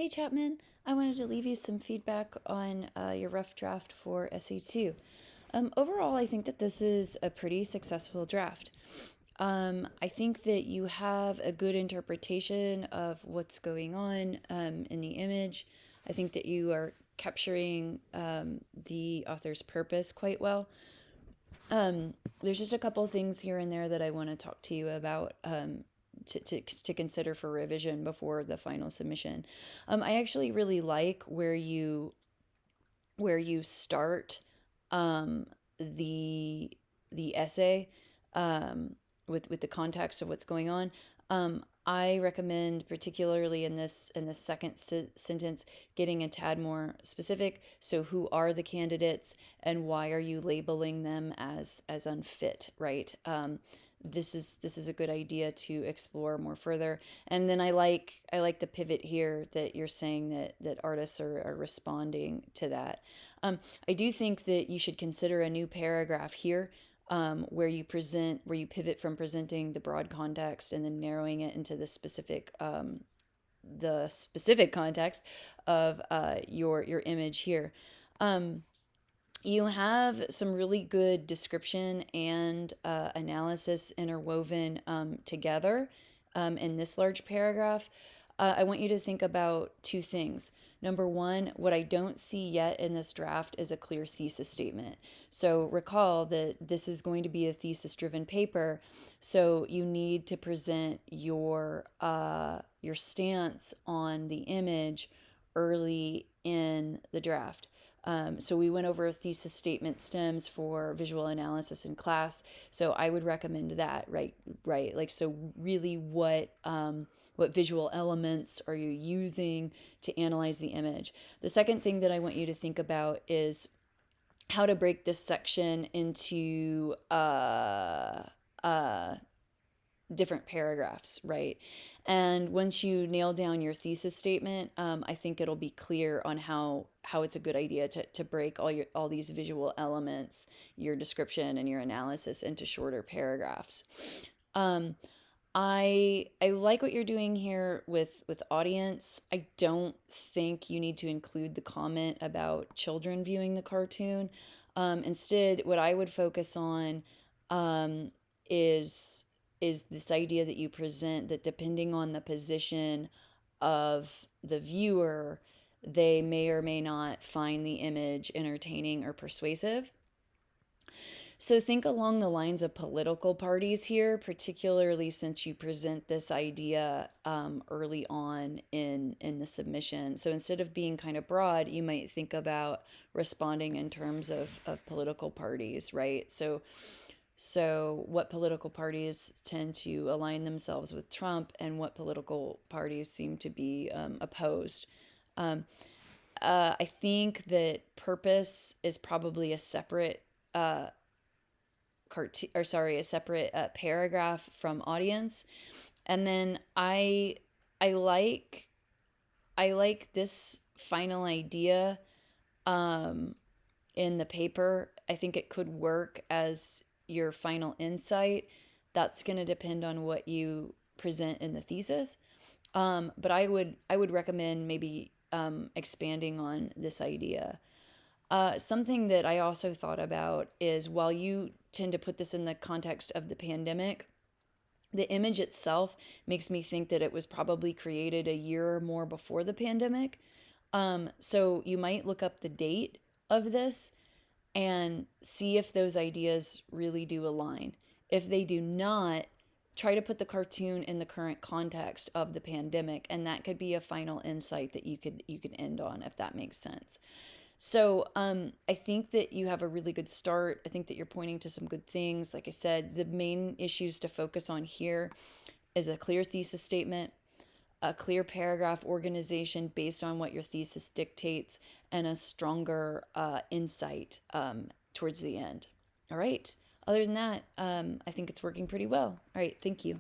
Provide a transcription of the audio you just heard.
Hey Chapman, I wanted to leave you some feedback on your rough draft for SA2. Overall, I think that this is a pretty successful draft. I think that you have a good interpretation of what's going on in the image. I think that you are capturing the author's purpose quite well. There's just a couple things here and there that I want to talk to you about to consider for revision before the final submission. I actually really like where you start um, the the essay with the context of what's going on. I recommend, particularly in this second sentence, getting a tad more specific. So, who are the candidates, and why are you labeling them as unfit? Right. This is a good idea to explore more further. And then I like the pivot here that you're saying that artists are responding to that. I do think that you should consider a new paragraph here, where you pivot from presenting the broad context and then narrowing it into the specific context of your image here. You have some really good description and analysis interwoven together in this large paragraph. I want you to think about two things. Number one, what I don't see yet in this draft is a clear thesis statement. So recall that this is going to be a thesis driven paper. So you need to present your stance on the image early in the draft. So we went over thesis statement stems for visual analysis in class. So I would recommend that, right? Right. Like, so really what visual elements are you using to analyze the image? The second thing that I want you to think about is how to break this section into different paragraphs, right? And once you nail down your thesis statement, I think it'll be clear on how it's a good idea to break all these visual elements, your description and your analysis, into shorter paragraphs. Um, I like what you're doing here with audience. I don't think you need to include the comment about children viewing the cartoon. Instead, what I would focus on um, is is this idea that you present that depending on the position of the viewer, they may or may not find the image entertaining or persuasive. So think along the lines of political parties here, particularly since you present this idea early on in the submission. So instead of being kind of broad, you might think about responding in terms of political parties, right? So what political parties tend to align themselves with Trump, and what political parties seem to be opposed. Um, I think that purpose is probably a separate a separate paragraph from audience. And then I like I like this final idea um, in the paper. I think it could work as your final insight. That's going to depend on what you present in the thesis. But I would recommend maybe expanding on this idea. Something that I also thought about is, while you tend to put this in the context of the pandemic, the image itself makes me think that it was probably created a year or more before the pandemic. So you might look up the date of this and see if those ideas really do align. If they do not, try to put the cartoon in the current context of the pandemic, and that could be a final insight that you could end on, if that makes sense. So I think that you have a really good start. I think that you're pointing to some good things. Like I said, the main issues to focus on here is a clear thesis statement, a clear paragraph organization based on what your thesis dictates, and a stronger insight towards the end. All right. Other than that, I think it's working pretty well. All right. Thank you.